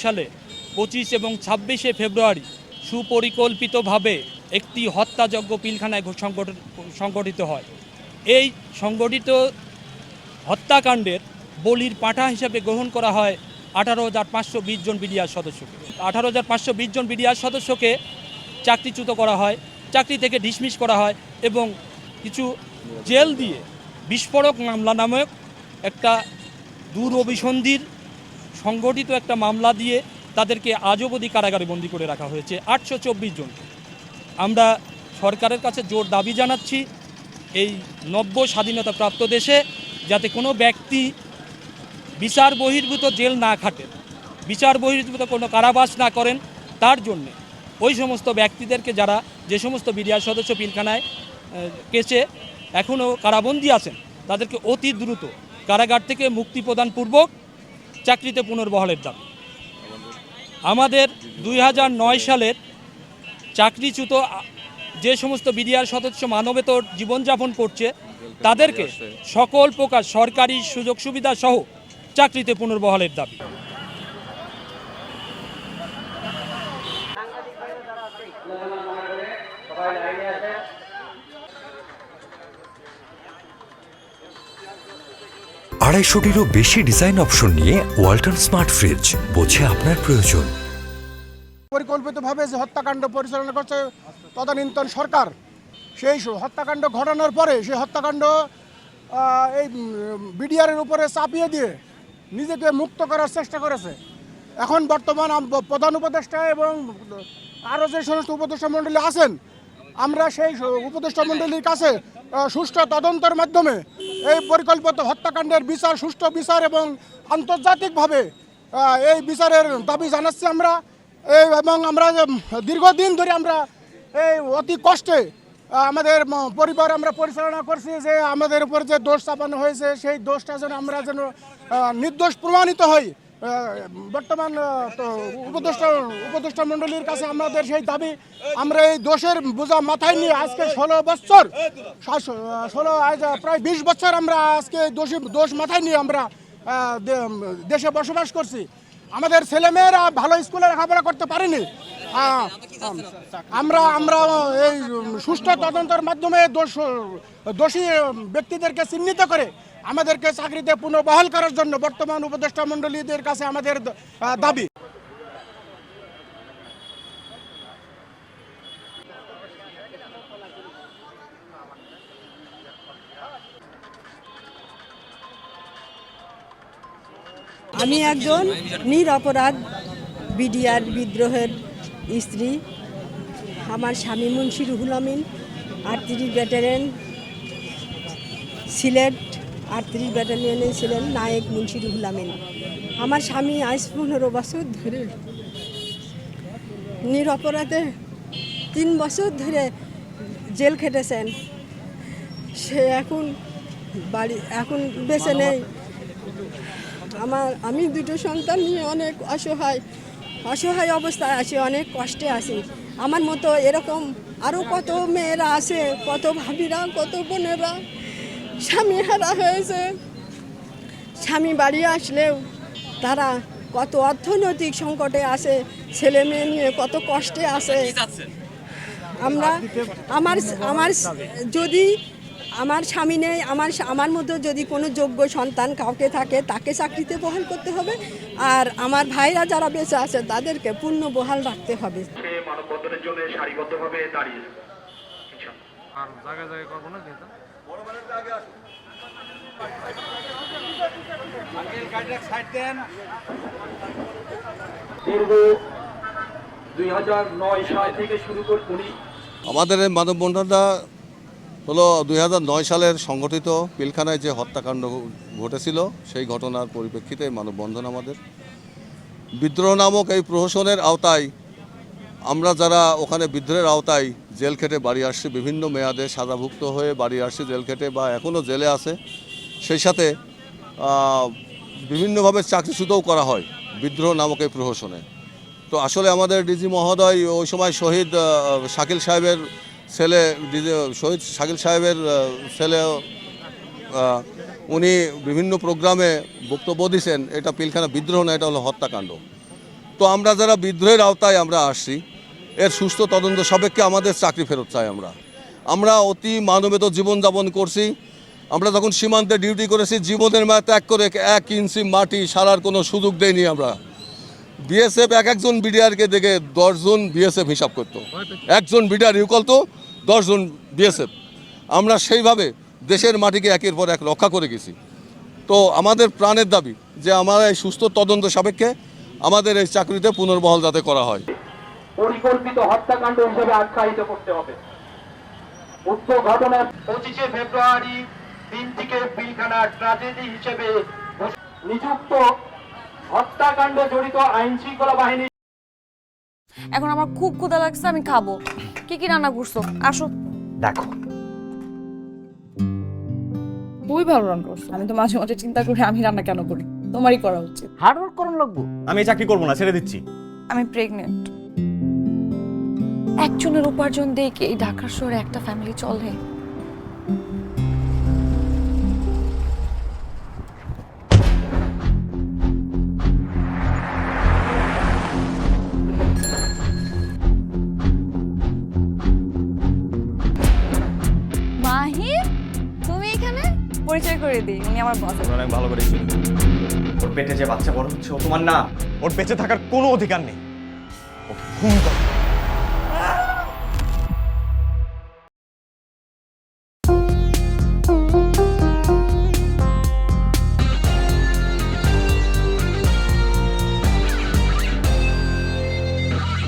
সালে 25 এবং 26শে ফেব্রুয়ারি সুপরিকল্পিতভাবে একটি হত্যাযজ্ঞ পিলখানায় সংগঠিত হয়। এই সংগঠিত হত্যাকাণ্ডের বলির পাঁঠা হিসেবে গ্রহণ করা হয় 18,520 জন বিডিআর সদস্যকে। 18,520 জন বিডিআর সদস্যকে চাকরিচ্যুত করা হয়, চাকরি থেকে ডিসমিস করা হয় এবং কিছু জেল দিয়ে বিস্ফোরক মামলা নামক একটা দুরভিসন্ধির সংগঠিত একটা মামলা দিয়ে তাদেরকে আজীবন কারাগারে বন্দী করে রাখা হয়েছে 824 জন। আমরা সরকারের কাছে জোর দাবি জানাচ্ছি এই নব্য স্বাধীনতাপ্রাপ্ত দেশে যাতে কোনো ব্যক্তি বিচার বহির্ভূত জেল না খাটেন, বিচার বহির্ভূত কোনো কারাবাস না করেন, তার জন্যে ওই সমস্ত ব্যক্তিদেরকে যারা যে সমস্ত বিডিআর সদস্য পিলখানায় কেসে এখনও কারাবন্দী আছেন তাদেরকে অতি দ্রুত কারাগার থেকে মুক্তি প্রদানপূর্বক চাকরিতে পুনর্বহালের দাবি। আমাদের 2009 সালের চাকরিচ্যুত যে সমস্ত বিডিআর সদস্য মানবেতর জীবনযাপন করছে তাদেরকে সকল প্রকার সরকারি সুযোগ সুবিধা সহ চাকরিতে পুনর্বহালের দাবি। আড়াইশোটিরও বেশি ডিজাইন অপশন নিয়ে ওয়ালটন স্মার্ট ফ্রিজ, বোঝে আপনার প্রয়োজন। পরিকল্পিতভাবে যে হত্যাকাণ্ড পরিচালনা করছে তদানীন্তন সরকার, সেই হত্যাকাণ্ড ঘটানোর পরে সেই হত্যাকাণ্ড এই বিডিআরের উপরে চাপিয়ে দিয়ে নিজেকে মুক্ত করার চেষ্টা করেছে। এখন বর্তমান প্রধান উপদেষ্টা এবং আরও যে সমস্ত উপদেষ্টা মণ্ডলী আছেন, আমরা সেই উপদেষ্টা মণ্ডলীর কাছে সুষ্ঠু তদন্তের মাধ্যমে এই পরিকল্পিত হত্যাকাণ্ডের বিচার, সুষ্ঠু বিচার এবং আন্তর্জাতিকভাবে এই বিচারের দাবি জানাচ্ছি আমরা। এবং আমরা দীর্ঘদিন ধরে আমরা এই অতি কষ্টে আমাদের পরিবার আমরা পরিচালনা করছি যে আমাদের উপর যে দোষ চাপানো হয়েছে সেই দোষটা যেন আমরা নির্দোষ প্রমাণিত হই। বর্তমান উপদেষ্টা মণ্ডলীর কাছে আমাদের সেই দাবি, আমরা এই দোষের বোঝা মাথায় নিয়ে আজকে 16 বছর প্রায় 20 বছর আমরা আজকে দোষ মাথায় নিয়ে আমরা দেশে বসবাস করছি। আমাদের ছেলেমেয়েরা ভালো স্কুলে লেখাপড়া করতে পারেনি। আমরা এই সুষ্ঠু তদন্তের মাধ্যমে দোষী ব্যক্তিদেরকে চিহ্নিত করে আমাদেরকে চাকরিতে পুনর্বহাল করার জন্য বর্তমান উপদেষ্টা মণ্ডলীদের কাছে আমাদের দাবি। আমি একজন নিরপরাধ বিডিআর বিদ্রোহের স্ত্রী। আমার স্বামী মুন্সি রুহুল আমিন 38 ব্যাটালিয়ন সিলেট 38 ব্যাটালিয়নে ছিলেন নায়ক মুন্সি রুহুল আমিন। আমার স্বামী আজ 15 বছর ধরে নিরপরাধে 3 বছর ধরে জেল খেটেছেন। সে এখন বেঁচে নেই। আমি দুটো সন্তান নিয়ে অনেক অসহায় অবস্থায় আছি, অনেক কষ্টে আছি। আমার মতো এরকম আরও কত মেয়েরা আছে, কত ভাবিরা, কত বোনেরা স্বামী হারা হয়েছে। স্বামী বাড়ি আসলেও তারা কত অর্থনৈতিক সংকটে আছে, ছেলে মেয়ে নিয়ে কত কষ্টে আছে। আমার স্বামী নেই, আমার মতো যদি কোনো যোগ্য সন্তান কাউকে থাকে তাকে চাকরিতে বহাল করতে হবে, আর আমার ভাইরা যারা বেঁচে আছে তাদেরকে পূর্ণ বহাল রাখতে হবে। মানববন্ধনের জন্য সারিবদ্ধভাবে দাঁড়িয়ে আর জায়গায় জায়গায় করবো না যেটা দীর্ঘ 2009 সাল থেকে শুরু করে আমাদের এই মানববন্ধনটা হলো 2009 সালের সংগঠিত পিলখানায় যে হত্যাকাণ্ড ঘটেছিল সেই ঘটনার পরিপ্রেক্ষিতে মানববন্ধন আমাদের। বিদ্রোহ নামক এই প্রহসনের আওতায় আমরা যারা ওখানে বিদ্রোহের আওতায় জেল খেটে বাড়ি আসছি, বিভিন্ন মেয়াদে সাজাভুক্ত হয়ে বাড়ি আসছি জেল খেটে বা এখনও জেলে আছে, সেই সাথে বিভিন্নভাবে চাকরিচ্যুতও করা হয় বিদ্রোহ নামক এই প্রহসনে। তো আসলে আমাদের ডিজি মহোদয় ওই সময় শহীদ শাকিল সাহেবের ছেলে শহীদ শাকিল সাহেবের ছেলে উনি বিভিন্ন প্রোগ্রামে বক্তব্য দিয়েছেন এটা পিলখানা বিদ্রোহ না, এটা হলো হত্যাকাণ্ড। তো আমরা যারা বিদ্রোহের আওতায় আমরা আসছি, এর সুস্থ তদন্ত সাপেক্ষে আমাদের চাকরি ফেরত চাই। আমরা অতি মানবেত জীবনযাপন করছি। আমরা যখন সীমান্তে ডিউটি করেছি জীবনের মায়া ত্যাগ করে 1 ইঞ্চি মাটি সারার কোনো সুযোগ দেয়নি আমরা। বিএসএফ একজন বিডিআরকে দেখে 10 জন বিএসএফ হিসাব করতো, একজন বিডিআর ইকুয়াল তো 10 জন বিএসএফ। আমরা সেইভাবে দেশের মাটিকে একের পর এক রক্ষা করে গেছি। তো আমাদের প্রাণের দাবি যে আমার এই সুস্থ তদন্ত সাপেক্ষে আমাদের এই চাকরিতে পুনর্বহাল যাতে করা হয়। পরিকল্পিত হত্যাকাণ্ড হিসেবে আখ্যায়িত করতে হবে। উক্ত ঘটনার 25শে ফেব্রুয়ারি দিনটিকে পিলখানা ট্র্যাজেডি হিসেবে নিযুক্ত হত্যাকাণ্ডে জড়িত আইন শৃঙ্খলা বাহিনী। এখন আমার খুব ক্ষুধা লাগছে, আমি খাবো। কি কি রান্না করছো? আসো। দেখো খুবই ভালো রান্না করছো। আমি তো মাঝে মাঝে চিন্তা করি আমি রান্না কেন করি, তোমারই করা উচিত। হার্ড ওয়ার্ক করুন লাগবো। আমি এই চাকরি করবো না, ছেড়ে দিচ্ছি। আমি প্রেগনেন্ট। একজনের উপার্জন দিয়ে কি এই ঢাকার শহরে একটা ফ্যামিলি চলে? মাহির, তুমি এখানে? পরিচয় করে দিই, উনি আমার বস। অনেক ভালো করে চিনি। ওর পেটে যে বাচ্চা বড় হচ্ছে ও তোমার না। ওর বেঁচে থাকার কোনো অধিকার নেই। ওকে খুন করো।